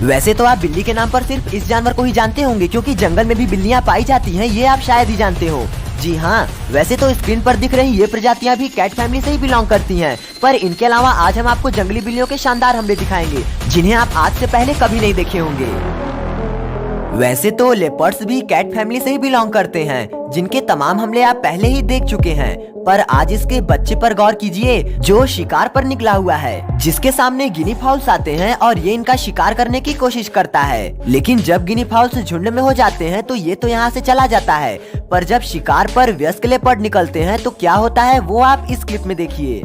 वैसे तो आप बिल्ली के नाम पर सिर्फ इस जानवर को ही जानते होंगे, क्योंकि जंगल में भी बिल्लियाँ पाई जाती हैं, ये आप शायद ही जानते हो। जी हाँ, वैसे तो स्क्रीन पर दिख रही ये प्रजातियां भी कैट फैमिली से ही बिलोंग करती हैं, पर इनके अलावा आज हम आपको जंगली बिल्लियों के शानदार हमले दिखाएंगे, जिन्हें आप आज से पहले कभी नहीं देखे होंगे। वैसे तो लेपर्ड्स भी कैट फैमिली से ही बिलोंग करते हैं, जिनके तमाम हमले आप पहले ही देख चुके हैं, पर आज इसके बच्चे पर गौर कीजिए जो शिकार पर निकला हुआ है, जिसके सामने गिनी फाउल्स आते हैं और ये इनका शिकार करने की कोशिश करता है। लेकिन जब गिनी फाउल्स झुंड में हो जाते हैं तो ये तो यहाँ से चला जाता है, पर जब शिकार पर वयस्क लेपर्ड निकलते हैं तो क्या होता है वो आप इस क्लिप में देखिए।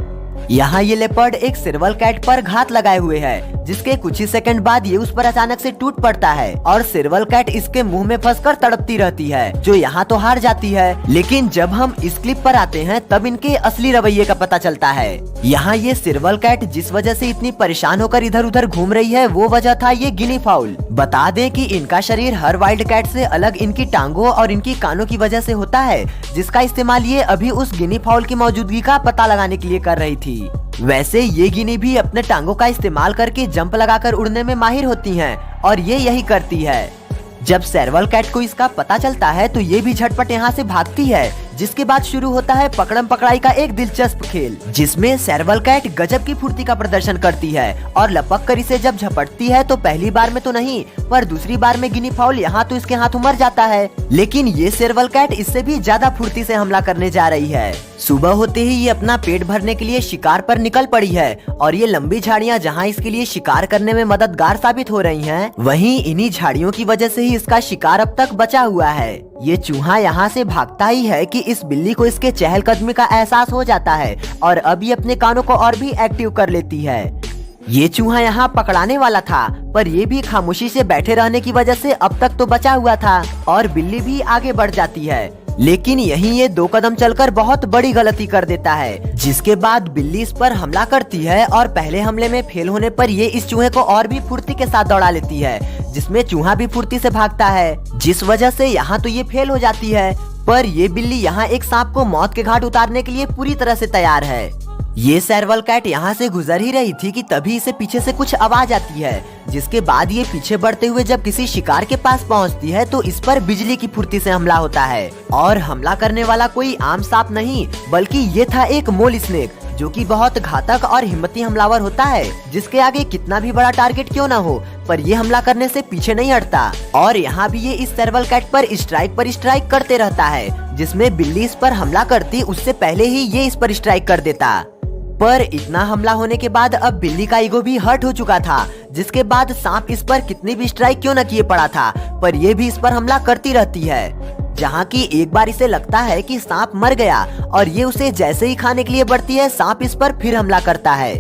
यहाँ ये लेपर्ड एक सिल्वर कैट पर घात लगाए हुए है, जिसके कुछ ही सेकंड बाद ये उस पर अचानक से टूट पड़ता है और सिल्वर कैट इसके मुंह में फंसकर तड़पती रहती है, जो यहाँ तो हार जाती है। लेकिन जब हम इस क्लिप पर आते हैं तब इनके असली रवैये का पता चलता है। यहाँ ये सिल्वर कैट जिस वजह से इतनी परेशान होकर इधर उधर घूम रही है वो वजह था ये गिनी फाउल। बता दें कि इनका शरीर हर वाइल्ड कैट से अलग इनकी टांगों और इनकी कानों की वजह से होता है, जिसका इस्तेमाल ये अभी उस गिनी फाउल की मौजूदगी का पता लगाने के लिए कर रही थी। वैसे ये गिनी भी अपने टांगों का इस्तेमाल करके जंप लगाकर उड़ने में माहिर होती हैं और ये यही करती है। जब सेरवल कैट को इसका पता चलता है तो ये भी झटपट यहाँ से भागती है, जिसके बाद शुरू होता है पकड़म पकड़ाई का एक दिलचस्प खेल, जिसमें सेरवल कैट गजब की फुर्ती का प्रदर्शन करती है और लपक कर इसे जब झपटती है तो पहली बार में तो नहीं पर दूसरी बार में गिनी फाउल यहाँ तो इसके हाथों मर जाता है। लेकिन ये सेरवल कैट इससे भी ज्यादा फुर्ती से हमला करने जा रही है। सुबह होते ही ये अपना पेट भरने के लिए शिकार पर निकल पड़ी है और ये लंबी झाड़ियाँ जहाँ इसके लिए शिकार करने में मददगार साबित हो रही हैं, वहीं इन्हीं झाड़ियों की वजह से ही इसका शिकार अब तक बचा हुआ है। ये चूहा यहाँ से भागता ही है कि इस बिल्ली को इसके चहलकदमी का एहसास हो जाता है और अब ये अपने कानों को और भी एक्टिव कर लेती है। ये चूहा यहाँ पकड़ाने वाला था, पर ये भी खामोशी से बैठे रहने की वजह से अब तक तो बचा हुआ था और बिल्ली भी आगे बढ़ जाती है। लेकिन यहीं ये 2 कदम चलकर बहुत बड़ी गलती कर देता है, जिसके बाद बिल्ली इस पर हमला करती है और पहले हमले में फेल होने पर ये इस चूहे को और भी फुर्ती के साथ दौड़ा लेती है, जिसमें चूहा भी फुर्ती से भागता है, जिस वजह से यहाँ तो ये फेल हो जाती है। पर ये बिल्ली यहाँ एक सांप को मौत के घाट उतारने के लिए पूरी तरह से तैयार है। ये सेरवल कैट यहाँ से गुजर ही रही थी कि तभी इसे पीछे से कुछ आवाज आती है, जिसके बाद ये पीछे बढ़ते हुए जब किसी शिकार के पास पहुँचती है तो इस पर बिजली की फुर्ती से हमला होता है और हमला करने वाला कोई आम सांप नहीं बल्कि ये था एक मोल स्नेक, जो कि बहुत घातक और हिम्मती हमलावर होता है, जिसके आगे कितना भी बड़ा टारगेट क्यों न हो पर ये हमला करने से पीछे नहीं हटता और यहाँ भी ये इस सेरवल कैट पर स्ट्राइक करते रहता है, जिसमें बिल्ली इस पर हमला करती उससे पहले ही ये इस पर स्ट्राइक कर देता। पर इतना हमला होने के बाद अब बिल्ली का ईगो भी हर्ट हो चुका था, जिसके बाद सांप इस पर कितनी भी स्ट्राइक क्यों न किए पड़ा था पर यह भी इस पर हमला करती रहती है। जहाँ की एक बार इसे लगता है कि सांप मर गया और ये उसे जैसे ही खाने के लिए बढ़ती है सांप इस पर फिर हमला करता है।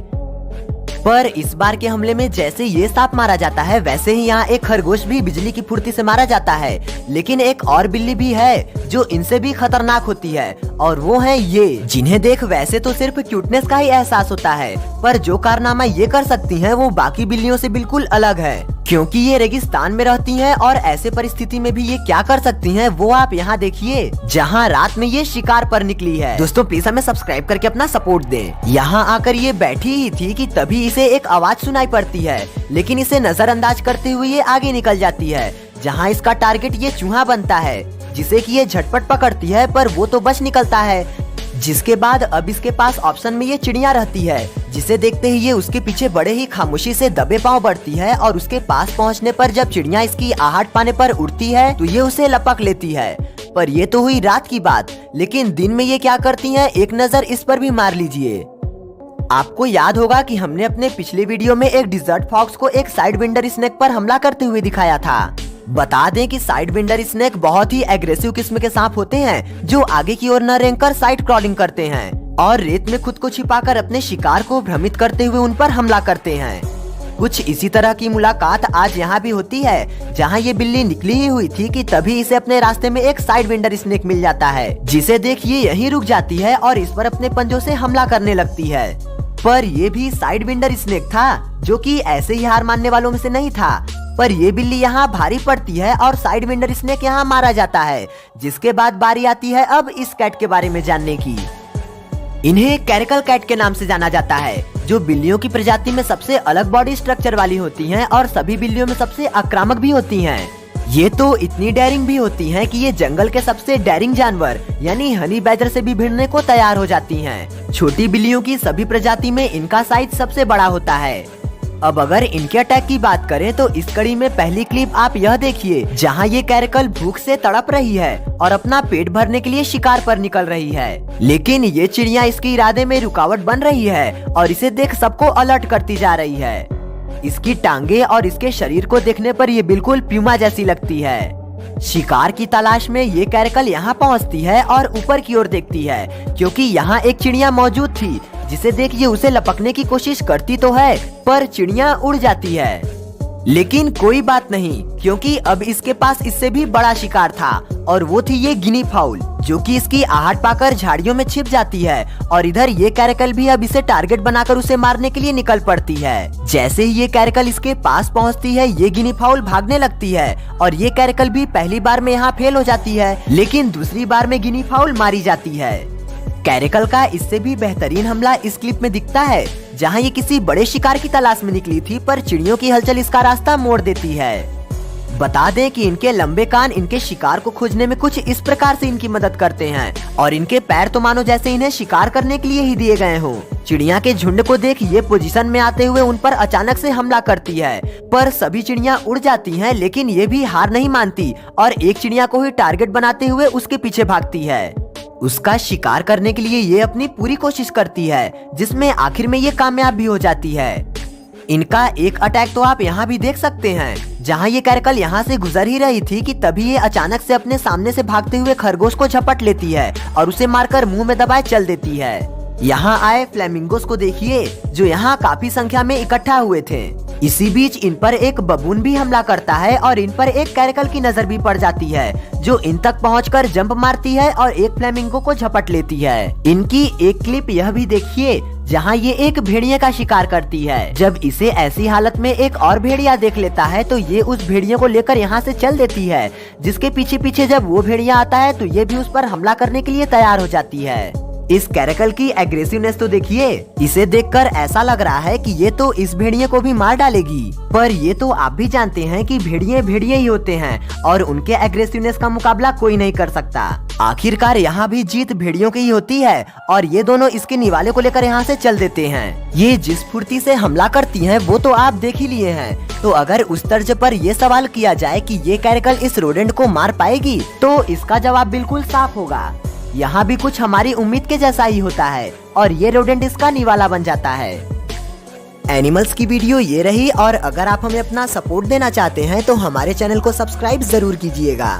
पर इस बार के हमले में जैसे ये सांप मारा जाता है वैसे ही यहाँ एक खरगोश भी बिजली की फुर्ती से मारा जाता है। लेकिन एक और बिल्ली भी है जो इनसे भी खतरनाक होती है और वो है ये, जिन्हें देख वैसे तो सिर्फ क्यूटनेस का ही एहसास होता है पर जो कारनामा ये कर सकती हैं वो बाकी बिल्लियों से बिल्कुल अलग है, क्योंकि ये रेगिस्तान में रहती हैं और ऐसे परिस्थिति में भी ये क्या कर सकती हैं वो आप यहाँ देखिए, जहाँ रात में ये शिकार पर निकली है। दोस्तों प्लीज हमें सब्सक्राइब करके अपना सपोर्ट दें। यहाँ आकर ये बैठी ही थी कि तभी इसे एक आवाज सुनाई पड़ती है, लेकिन इसे नजरअंदाज करते हुए ये आगे निकल जाती है, जहाँ इसका टारगेट ये चूहा बनता है, जिसे कि ये झटपट पकड़ती है पर वो तो बच निकलता है। जिसके बाद अब इसके पास ऑप्शन में ये चिड़िया रहती है, जिसे देखते ही ये उसके पीछे बड़े ही खामोशी से दबे पांव बढ़ती है और उसके पास पहुंचने पर जब चिड़िया इसकी आहट पाने पर उड़ती है तो ये उसे लपक लेती है। पर ये तो हुई रात की बात, लेकिन दिन में ये क्या करती हैं एक नजर इस पर भी मार लीजिए। आपको याद होगा कि हमने अपने पिछले वीडियो में एक डिजर्ट फॉक्स को एक साइड विंडर स्नेक पर हमला करते हुए दिखाया था। बता दें कि साइड विंडर स्नेक बहुत ही एग्रेसिव किस्म के सांप होते हैं जो आगे की ओर न रेंग कर साइड क्रॉलिंग करते हैं और रेत में खुद को छिपाकर अपने शिकार को भ्रमित करते हुए उन पर हमला करते हैं। कुछ इसी तरह की मुलाकात आज यहाँ भी होती है, जहाँ ये बिल्ली निकली ही हुई थी कि तभी इसे अपने रास्ते में एक साइड विंडर स्नेक मिल जाता है, जिसे देख ये यहीं रुक जाती है और इस पर अपने पंजों से हमला करने लगती है। पर ये भी साइड विंडर स्नेक था, जो कि ऐसे ही हार मानने वालों में से नहीं था। पर ये बिल्ली यहाँ भारी पड़ती है और साइड विंडर स्नेक यहाँ मारा जाता है, जिसके बाद बारी आती है अब इस कैट के बारे में जानने की। इन्हें कैरिकल कैट के नाम से जाना जाता है, जो बिल्लियों की प्रजाति में सबसे अलग बॉडी स्ट्रक्चर वाली होती हैं और सभी बिल्लियों में सबसे आक्रामक भी होती हैं। ये तो इतनी डेयरिंग भी होती हैं कि ये जंगल के सबसे डेयरिंग जानवर यानी हनी बैजर से भी भिड़ने को तैयार हो जाती हैं। छोटी बिल्लियों की सभी प्रजाति में इनका साइज सबसे बड़ा होता है। अब अगर इनके अटैक की बात करें तो इस कड़ी में पहली क्लिप आप यह देखिए, जहां ये कैरिकल भूख से तड़प रही है और अपना पेट भरने के लिए शिकार पर निकल रही है, लेकिन ये चिड़िया इसके इरादे में रुकावट बन रही है और इसे देख सबको अलर्ट करती जा रही है। इसकी टांगे और इसके शरीर को देखने पर ये बिल्कुल प्यूमा जैसी लगती है। शिकार की तलाश में ये कैरिकल यहाँ पहुँचती है और ऊपर की ओर देखती है, क्योंकि यहाँ एक चिड़िया मौजूद थी जिसे देख ये उसे लपकने की कोशिश करती तो है, पर चिड़िया उड़ जाती है। लेकिन कोई बात नहीं, क्योंकि अब इसके पास इससे भी बड़ा शिकार था और वो थी ये गिनी फाउल, जो कि इसकी आहट पाकर झाड़ियों में छिप जाती है और इधर ये कैरिकल भी अब इसे टारगेट बनाकर उसे मारने के लिए निकल पड़ती है। जैसे ही ये कैरिकल इसके पास पहुंचती है, ये गिनी फाउल भागने लगती है और ये कैरिकल भी पहली बार में यहाँ फेल हो जाती है, लेकिन दूसरी बार में गिनी फाउल मारी जाती है। कैरिकल का इससे भी बेहतरीन हमला इस क्लिप में दिखता है, जहां ये किसी बड़े शिकार की तलाश में निकली थी, पर चिड़ियों की हलचल इसका रास्ता मोड़ देती है। बता दें कि इनके लंबे कान इनके शिकार को खोजने में कुछ इस प्रकार से इनकी मदद करते हैं और इनके पैर तो मानो जैसे इन्हें शिकार करने के लिए ही दिए गए हों। चिड़िया के झुंड को देख ये पोजीशन में आते हुए उन पर अचानक से हमला करती है, पर सभी चिड़िया उड़ जाती हैं, लेकिन ये भी हार नहीं मानती और एक चिड़िया को ही टारगेट बनाते हुए उसके पीछे भागती है। उसका शिकार करने के लिए ये अपनी पूरी कोशिश करती है, जिसमें आखिर में ये कामयाब भी हो जाती है। इनका एक अटैक तो आप यहाँ भी देख सकते हैं, जहाँ ये कैरिकल यहाँ से गुजर ही रही थी कि तभी ये अचानक से अपने सामने से भागते हुए खरगोश को झपट लेती है और उसे मारकर मुंह में दबाए चल देती है। यहाँ आए फ्लेमिंगोस को देखिए, जो यहाँ काफी संख्या में इकट्ठा हुए थे। इसी बीच इन पर एक बबून भी हमला करता है और इन पर एक कैरिकल की नजर भी पड़ जाती है, जो इन तक पहुंचकर जंप मारती है और एक फ्लेमिंगो को झपट लेती है। इनकी एक क्लिप यह भी देखिए, जहां ये एक भेड़िया का शिकार करती है। जब इसे ऐसी हालत में एक और भेड़िया देख लेता है तो ये उस भेड़िया को लेकर यहाँ से चल देती है, जिसके पीछे पीछे जब वो भेड़िया आता है तो ये भी उस पर हमला करने के लिए तैयार हो जाती है। इस कैरिकल की एग्रेसिवनेस तो देखिए, इसे देखकर ऐसा लग रहा है कि ये तो इस भेड़िए को भी मार डालेगी, पर ये तो आप भी जानते हैं कि भेड़िए भेड़िए ही होते हैं और उनके एग्रेसिवनेस का मुकाबला कोई नहीं कर सकता। आखिरकार यहाँ भी जीत भेड़ियों की ही होती है और ये दोनों इसके निवाले को लेकर यहाँ से चल देते हैं। ये जिस फुर्ती से हमला करती हैं वो तो आप देख ही लिए हैं। तो अगर उस तर्ज पर ये सवाल किया जाए कि ये कैरिकल इस रोडेंट को मार पाएगी, तो इसका जवाब बिल्कुल साफ होगा। यहाँ भी कुछ हमारी उम्मीद के जैसा ही होता है और ये रोडेंट इसका निवाला बन जाता है। एनिमल्स की वीडियो ये रही, और अगर आप हमें अपना सपोर्ट देना चाहते हैं तो हमारे चैनल को सब्सक्राइब जरूर कीजिएगा।